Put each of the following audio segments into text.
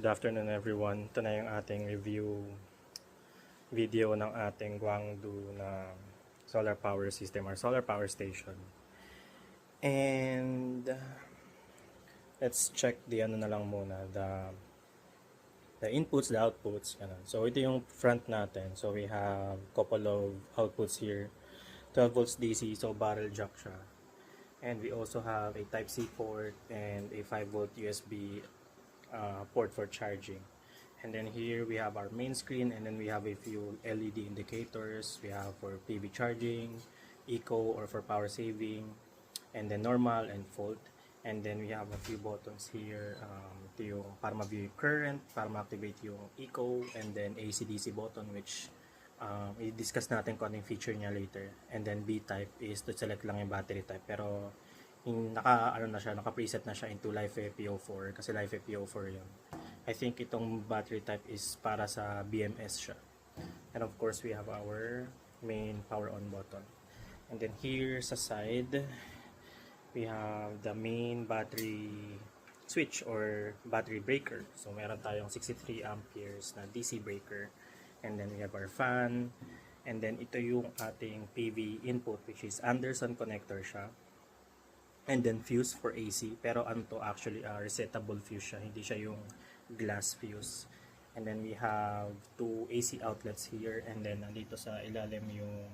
Good afternoon everyone. Ito na yung ating review video ng ating Guangdu na solar power system or solar power station. And let's check the ano na lang muna, the inputs, the outputs. Ganun. So ito yung front natin. So we have couple of outputs here. 12 volts DC, so barrel jack siya. And we also have a Type-C port and a 5 volt USB port for charging. And then here we have our main screen, and then we have a few LED indicators. We have for PV charging, eco or for power saving, and then normal and fault. And then we have a few buttons here, ito yung para ma-view yung current, para ma-activate yung eco, and then AC/DC button which i-discuss natin kung ano yung feature niya later. And then B type is to select lang yung battery type, pero naka-preset na siya into LiFePO4 kasi LiFePO4 yun. I think itong battery type is para sa BMS siya. And of course, we have our main power on button. And then here sa side, we have the main battery switch or battery breaker. So meron tayong 63 amperes na DC breaker. And then we have our fan. And then ito yung ating PV input, which is Anderson connector siya. And then fuse for AC, pero ano to actually resettable fuse siya, hindi siya yung glass fuse. And then we have two AC outlets here, and then nandito sa ilalim yung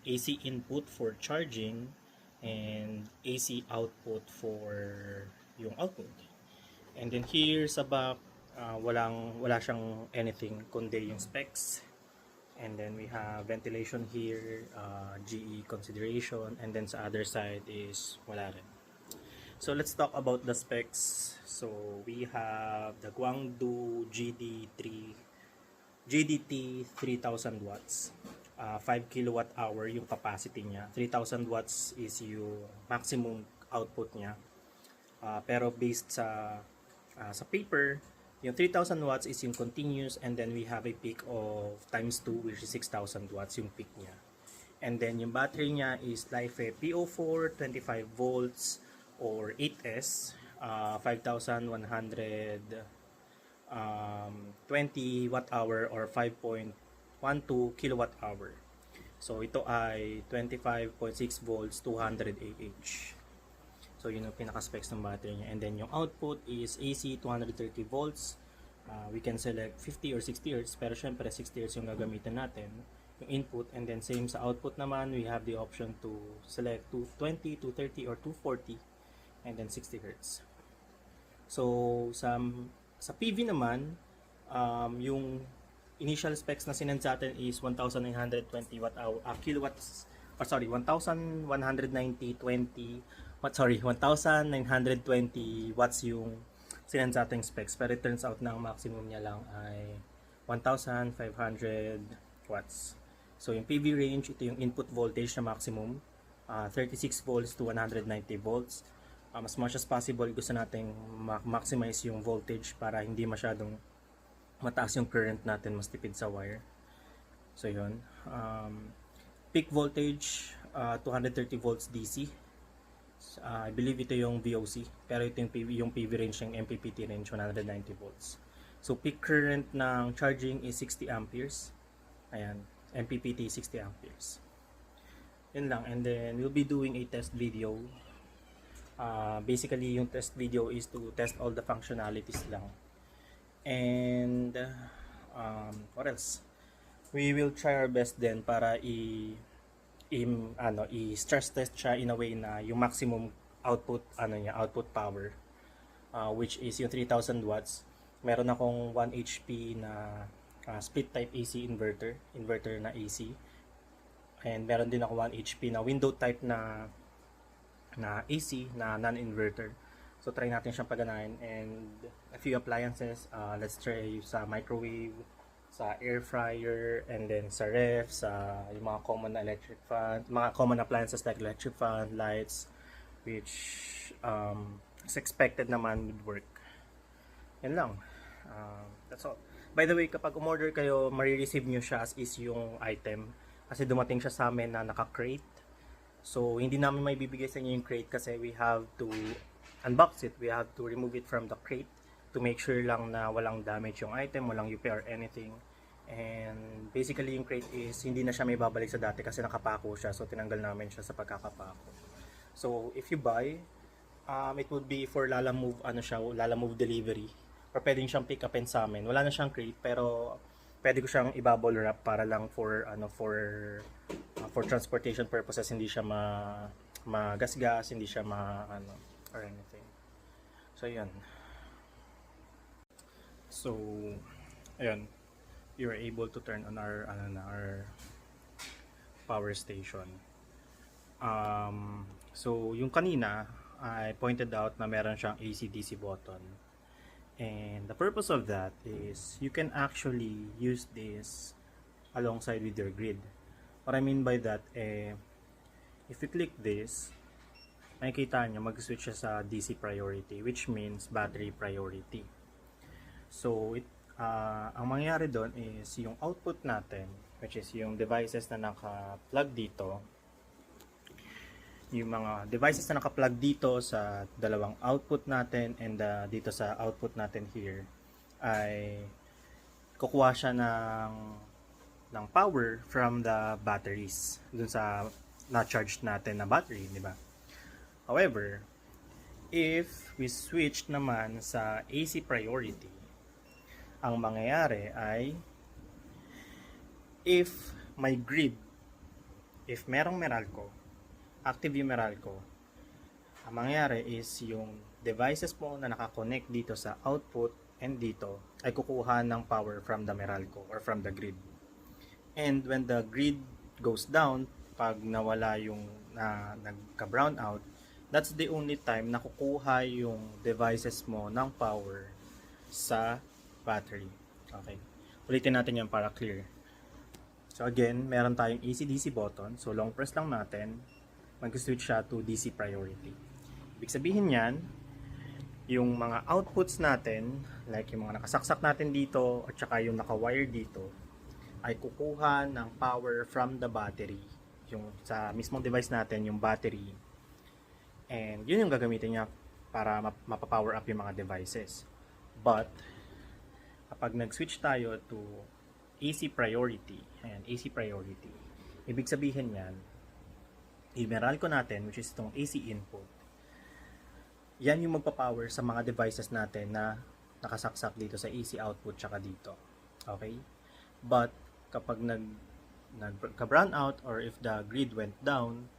AC input for charging and AC output for yung output. And then here sa back, wala siyang anything kundi yung specs. And then we have ventilation here, GE consideration, and then sa other side is wala rin. So let's talk about the specs. So we have the Guangdu GDT 3000 watts, 5 kilowatt hour yung capacity niya. 3000 watts is yung maximum output niya. Pero based sa paper, yung 3000 watts is yung continuous, and then we have a peak of times 2 which is 6000 watts yung peak niya. And then yung battery niya is LiFePO4 25 volts or 8S, 5,120 watt hour or 5.12 kilowatt hour. So ito ay 25.6 volts 200 Ah. So yun yung pinaka-specs ng battery niya. And then yung output is AC 230 volts. We can select 50 or 60 Hz, pero syempre 60 Hz yung gagamitin natin, yung input. And then same sa output naman, we have the option to select 220, 230 or 240, and then 60 Hz. So sa PV naman, yung initial specs na sinend sa atin is 1920 watt hour kilowatts, or sorry, 1920 watts yung sinend sa ating specs, pero it turns out na ang maximum niya lang ay 1500 watts. So yung PV range, ito yung input voltage na maximum, 36 volts to 190 volts. As much as possible, gusto nating maximize yung voltage para hindi masyadong mataas yung current natin, mas tipid sa wire. So yun, peak voltage 230 volts DC. I believe ito yung VOC, pero ito yung PV range ng MPPT range 190 volts. So peak current ng charging is 60 amperes. Ayan, MPPT 60 amperes. Yun lang, and then we'll be doing a test video. Basically yung test video is to test all the functionalities lang. And what else? We will try our best then para i-stress test siya in a way na yung maximum output output power, which is yung 3000 watts. Meron akong 1 HP na split type AC inverter na AC. And meron din ako 1 HP na window type na AC na non-inverter. So try natin siyang paganahin, and a few appliances. Let's try sa microwave, sa air fryer, and then sa ref, sa yung mga common na electric fan, mga common appliances like electric fan, lights, which is expected naman would work. Yan lang. That's all. By the way, kapag umorder kayo, marireceive nyo siya as is yung item, kasi dumating siya sa amin na naka-crate. So hindi namin may bibigay sa inyo yung crate kasi we have to unbox it, we have to remove it from the crate to make sure lang na walang damage yung item, walang UP or anything. And basically yung crate is hindi na siya may babalik sa dati kasi nakapako siya, so tinanggal namin siya sa pagkakapako. So if you buy, it would be for Lalamove, Lalamove delivery, or pwedeng siyang pick upin sa amin. Wala na siyang crate pero pwede ko siyang i-bubble wrap para lang for for transportation purposes, hindi siya magasgas, hindi siya or anything. So yun. So ayun, we were able to turn on our power station. So yung kanina I pointed out na meron siyang AC/DC button. And the purpose of that is you can actually use this alongside with your grid. What I mean by that, if you click this, makikita nyo mag-switch siya sa DC priority, which means battery priority. So, ang mangyayari doon is yung output natin, which is yung devices na naka-plug dito, yung mga devices na naka-plug dito sa dalawang output natin and dito sa output natin here, ay kukuha siya ng power from the batteries dun sa na-charge natin na battery, di ba? However, if we switch naman sa AC priority, ang mangyayari ay if may grid, if merong Meralco, active yung Meralco, ang mangyayari is yung devices mo na nakakonect dito sa output and dito ay kukuha ng power from the Meralco or from the grid. And when the grid goes down, pag nawala yung nagka-brown out, that's the only time na kukuha yung devices mo ng power sa battery. Okay. Ulitin natin yan para clear. So again, meron tayong AC/DC button. So long press lang natin, mag-switch siya to DC priority. Ibig sabihin yan, yung mga outputs natin, like yung mga nakasaksak natin dito at saka yung naka-wire dito, ay kukuha ng power from the battery. Yung sa mismong device natin, yung battery. And yun yung gagamitin niya para mapapower up yung mga devices. But, kapag nag-switch tayo to AC priority, ayan, AC priority, ibig sabihin yan, i-Meralco natin, which is itong AC input, yan yung magpapower sa mga devices natin na nakasaksak dito sa AC output tsaka dito. Okay? But, kapag nagka-brown out or if the grid went down,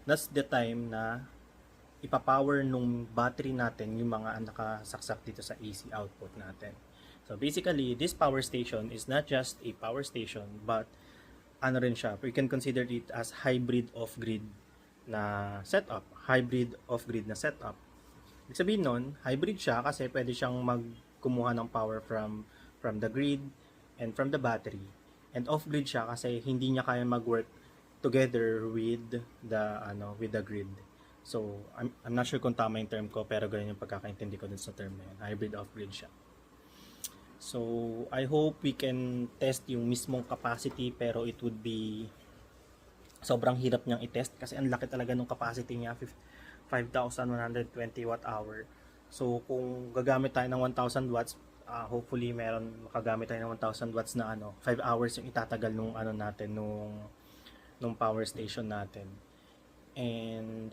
that's the time na ipapower nung battery natin yung mga nakasaksak dito sa AC output natin. So basically, this power station is not just a power station, but ano rin siya, we can consider it as hybrid off-grid na setup. Hybrid off-grid na setup. Ibig sabihin nun, hybrid siya kasi pwede siyang magkumuha ng power from the grid and from the battery. And off-grid siya kasi hindi niya kaya mag-work together with the grid. So, I'm not sure kung tama yung term ko, pero ganyan yung pagkakaintindi ko dun sa term na yun. Hybrid off-grid siya. So, I hope we can test yung mismong capacity, pero it would be sobrang hirap niyang i-test kasi ang laki talaga ng capacity niya, 5,120 watt-hour. So, kung gagamit tayo ng 1,000 watts, hopefully makagamit tayo ng 1,000 watts na 5 hours yung itatagal nung nung power station natin. And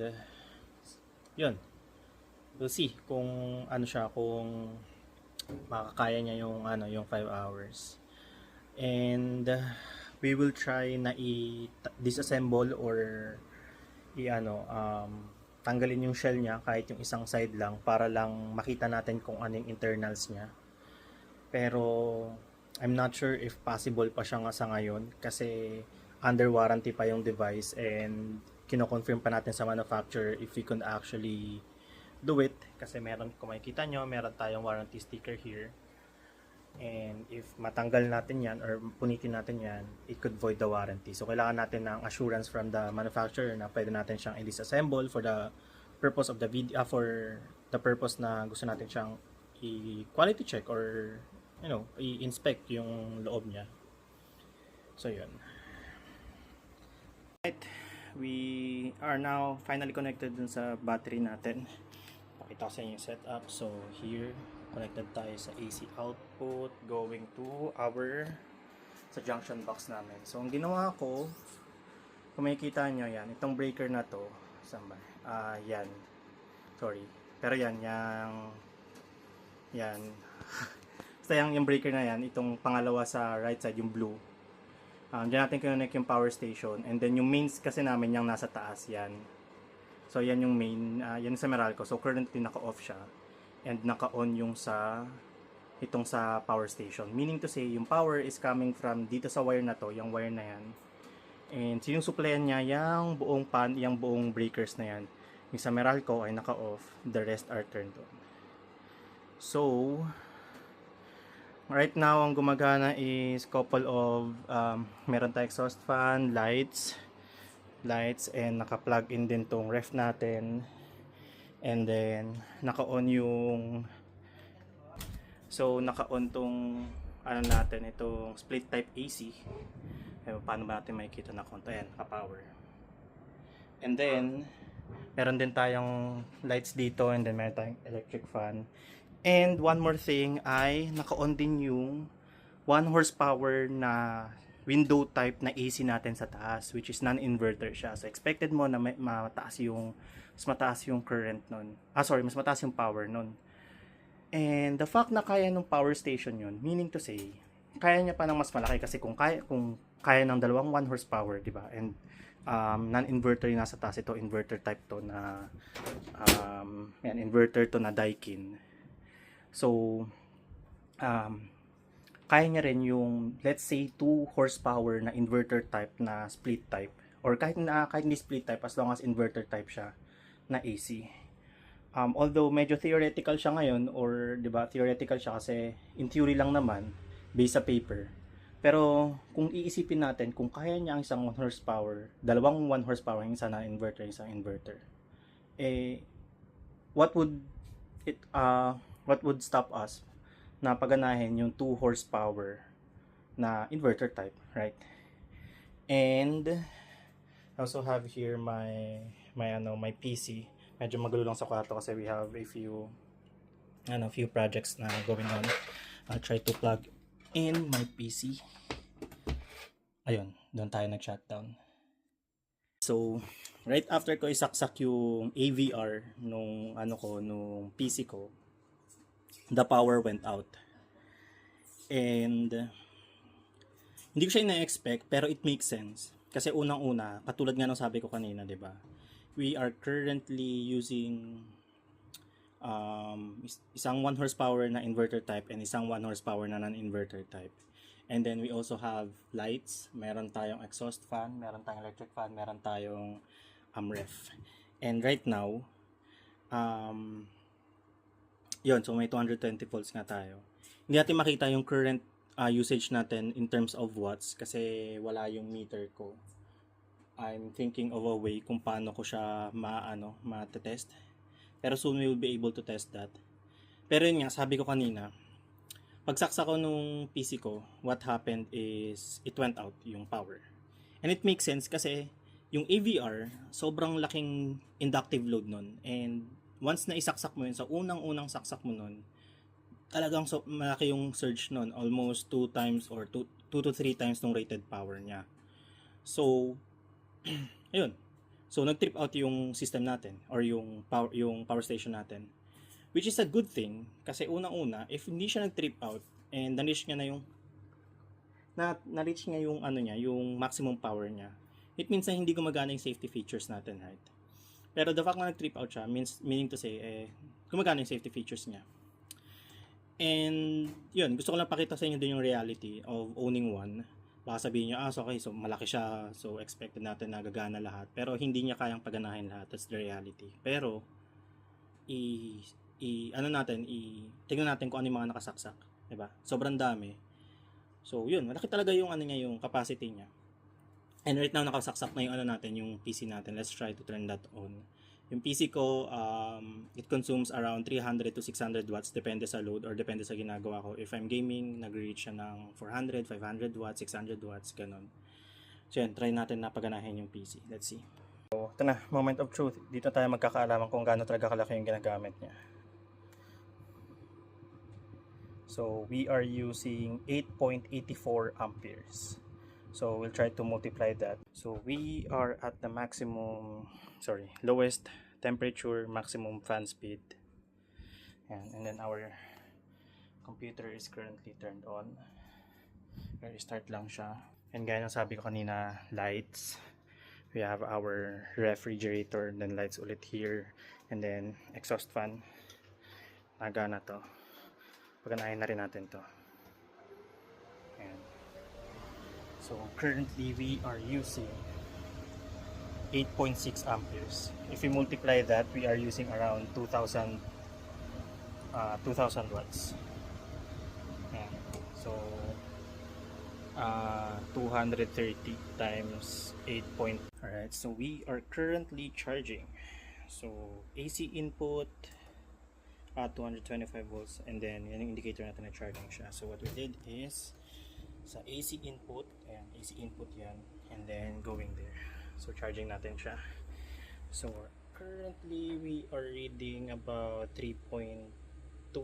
yun. We'll see kung kung makakaya niya yung 5 hours. And we will try na i-disassemble or tanggalin yung shell niya kahit yung isang side lang para lang makita natin kung ano yung internals niya. Pero I'm not sure if possible pa siya sa ngayon kasi under warranty pa yung device and kino-confirm pa natin sa manufacturer if we can actually do it kasi kung makikita nyo, meron tayong warranty sticker here. And if matanggal natin yan or punitin natin yan, it could void the warranty. So kailangan natin ng assurance from the manufacturer na pwede natin siyang i-disassemble for the purpose of the video, for the purpose na gusto natin siyang i-quality check or i-inspect yung loob niya. So yun. Right, we are now finally connected dun sa battery natin. Pakita ko sa inyo yung setup. So here, Connected tayo sa AC output going to our sa junction box namin. So, ang ginawa ko, kung makikita nyo yan, itong breaker na to, saan ba? Yan. Sorry. Pero yan. Basta yung breaker na yan, itong pangalawa sa right side, yung blue. Diyan natin connect yung power station. And then yung mains kasi namin yung nasa taas, yan. So, yan yung main, yan sa Meralco. So, currently naka-off siya. And naka-on yung itong sa power station. Meaning to say, yung power is coming from dito sa wire na to, yung wire na yan. And sinusupplyan niya yung buong breakers na yan. Yung sa Meralco ay naka-off, the rest are turned on. So, right now, ang gumagana is couple of, meron tayong exhaust fan, lights, and naka-plug in din tong ref natin. And then, naka-on yung naka-on tong natin, itong split type AC. Paano ba natin makikita na konto? Ayan, naka-power. And then, meron din tayong lights dito, and then meron tayong electric fan. And one more thing ay naka-on din yung 1 horsepower na window type na AC natin sa taas, which is non-inverter siya. So expected mo na mas mataas yung current nun. Mas mataas yung power nun. And the fact na kaya ng power station yun, meaning to say, kaya niya pa ng mas malaki kasi kung kaya ng dalawang 1 horsepower, di ba? And non-inverter yung nasa taas, ito inverter type to na inverter to na Daikin. So kaya niya rin yung, let's say, 2 horsepower na inverter type na split type, or kahit hindi split type, as long as inverter type siya na AC. Although medyo theoretical siya ngayon, or 'di ba, theoretical siya kasi in theory lang naman based sa paper. Pero kung iisipin natin kung kaya niya ang isang 1 horsepower, dalawang 1 horsepower, yung isa na inverter, isang inverter, what would stop us na paganahin yung 2 horsepower na inverter type, right? And I also have here my PC. Medyo magulo lang sa kwarto kasi we have a few projects na going on. I'll try to plug in my PC. Ayun, doon tayo nag-shutdown. So, right after ko isaksak yung AVR nung PC ko, the power went out. And hindi ko siya ina-expect, pero it makes sense. Kasi unang-una, katulad nga ng sabi ko kanina, 'di ba? We are currently using isang 1 horsepower na inverter type and isang 1 horsepower na non-inverter type. And then we also have lights, meron tayong exhaust fan, meron tayong electric fan, meron tayong ref. And right now, yun, so may 220 volts nga tayo. Hindi natin makita yung current usage natin in terms of watts kasi wala yung meter ko. I'm thinking of a way kung paano ko siya ma-test. Pero soon we will be able to test that. Pero yun nga, sabi ko kanina, pagsaksak ko nung PC ko, what happened is it went out yung power. And it makes sense kasi yung AVR, sobrang laking inductive load nun. And once na isaksak mo yun, sa unang-unang saksak mo nun, talagang malaki yung surge nun. Almost 2 times or 2 to 3 times ng rated power niya. So, ayun. So, nag-trip out yung system natin or yung power station natin. Which is a good thing kasi unang-una, if hindi siya nag-trip out and na-reach niya yung maximum power niya, it means na hindi gumagana yung safety features natin, right? Pero the fact na nag-trip out siya meaning to say, gumagana yung safety features niya. And, yun, gusto ko lang pakita sa inyo din yung reality of owning one. Baka sabihin nyo, so malaki siya, so expected natin na gagana lahat. Pero hindi niya kayang paganahin lahat, that's the reality. Pero, tingnan natin kung ano yung mga nakasaksak. Diba? Sobrang dami. So, yun, malaki talaga yung yung capacity niya. And right now, nakasaksak na yung PC natin. Let's try to turn that on. Yung PC ko, it consumes around 300 to 600 watts depende sa load or depende sa ginagawa ko. If I'm gaming, nag-reach siya ng 400, 500 watts, 600 watts, ganun. So yan, try natin na paganahin yung PC. Let's see. So, ito na, moment of truth. Dito tayo magkakaalaman kung gaano talaga kalaki yung ginagamit niya. So we are using 8.84 amperes. So we'll try to multiply that. So we are at the lowest temperature, maximum fan speed. And then our computer is currently turned on. Restart lang siya. And gaya ng sabi ko kanina, lights. We have our refrigerator, then lights ulit here, and then exhaust fan. Nagana to. Paganahin na rin natin to. Ayan. So currently we are using 8.6 amperes. If we multiply that, we are using around 2,000 watts. Ayan. So 230 times 8. Alright, so we are currently charging. So AC input 225 volts, and then yan yung indicator natin na charging siya. So what we did is sa AC input, ayan, AC input yan, and then going there. So charging natin siya. So currently we are reading about 3.2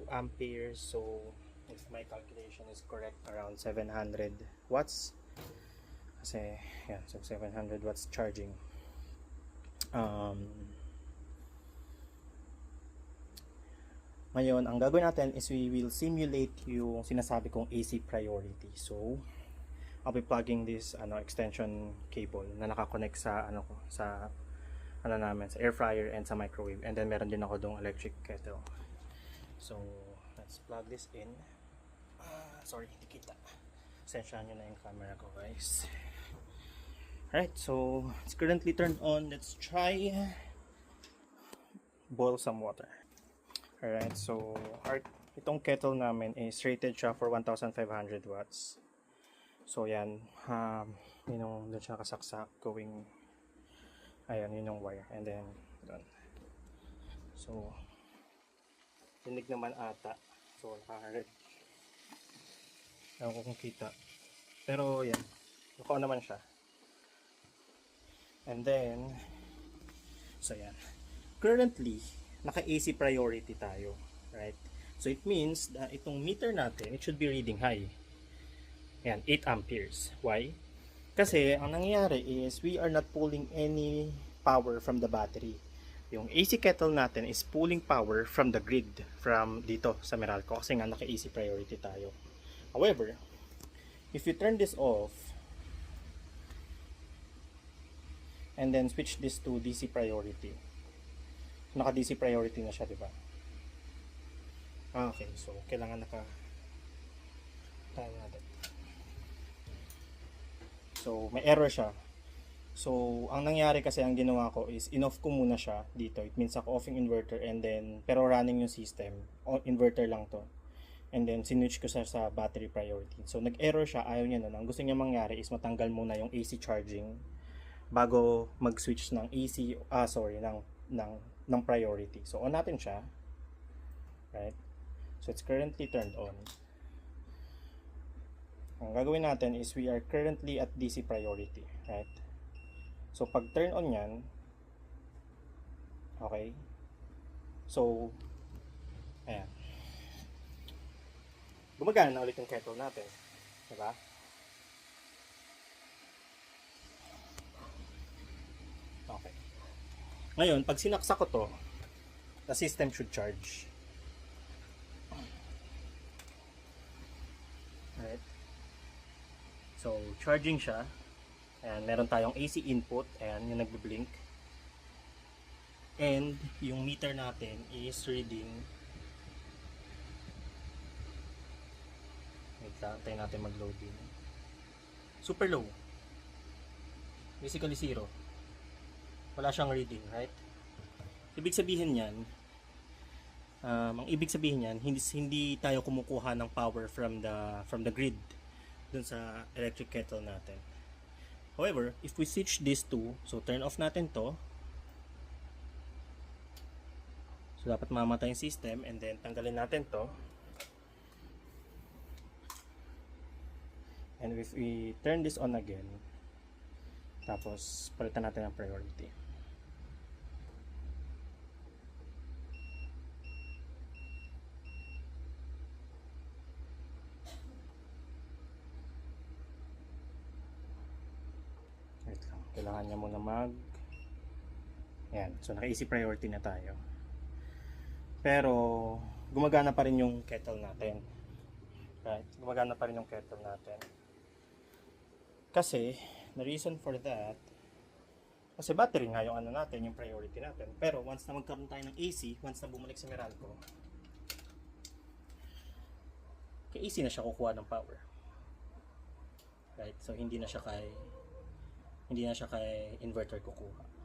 amperes. So if my calculation is correct, around 700 watts. Kasi yan, so 700 watts charging. Ngayon, ang gagawin natin is we will simulate yung sinasabi kong AC priority. So I'll be plugging this extension cable na nakakonect sa sa air fryer and sa microwave, and then meron din ako dong electric kettle. So let's plug this in. Sorry, hindi kita. Sensyahan nyo na yung camera ko, guys. Alright, so it's currently turned on. Let's try boil some water. Alright, so itong kettle namin is rated siya for 1,500 watts. So yan, yun yung doon siya kasaksak going, ayan, yun yung wire, and then doon. So dinig naman ata. So naka-red. Ewan ko kung kita. Pero yan, naka-on naman siya. And then, so yan. Currently, naka-AC priority tayo. Right? So it means that itong meter natin, it should be reading high. Yan, 8 amperes. Why? Kasi ang nangyayari is we are not pulling any power from the battery. Yung AC kettle natin is pulling power from the grid, from dito sa Meralco, kasi nga naka-AC priority tayo. However, if you turn this off and then switch this to DC priority, naka DC priority na siya, diba? Okay, so kailangan tayo natin. So may error siya. So ang nangyari kasi, ang ginawa ko is in-off ko muna siya dito. It means ako off yung inverter, and then pero running yung system. Inverter lang to. And then sinwitch ko sa battery priority. So nag-error siya, ayaw niya nun. Ang gusto niya mangyari is matanggal muna yung AC charging bago mag-switch ng AC, ng priority. So on natin siya. Right? So it's currently turned on. Ang gagawin natin is we are currently at DC priority, right? So pag turn on yan, okay? So ayan. Gumagana na ulit yung kettle natin. Diba? Okay. Ngayon, pag sinaksak ko to, the system should charge. Right? So, charging siya. Ayan, meron tayong AC input. Ayan, yung nagbe-blink. And, yung meter natin is reading. Tayo natin mag-loading. Super low. Basically zero. Wala siyang reading, right? Ibig sabihin yan, ang ibig sabihin yan, hindi tayo kumukuha ng power from the grid dun sa electric kettle natin. However, if we switch these two, so turn off natin to. So dapat mamatay yung system, and then tanggalin natin to. And if we turn this on again, tapos palitan natin ang priority. Yan. So, naka-easy priority na tayo. Pero, gumagana pa rin yung kettle natin. Right? Gumagana pa rin yung kettle natin. Kasi, the reason for that, kasi battery nga yung ano natin, yung priority natin. Pero, once na magkaroon tayo ng AC, once na bumalik sa Meralco, kay AC na siya kukuha ng power. Right? So, hindi na siya kay inverter kukuha.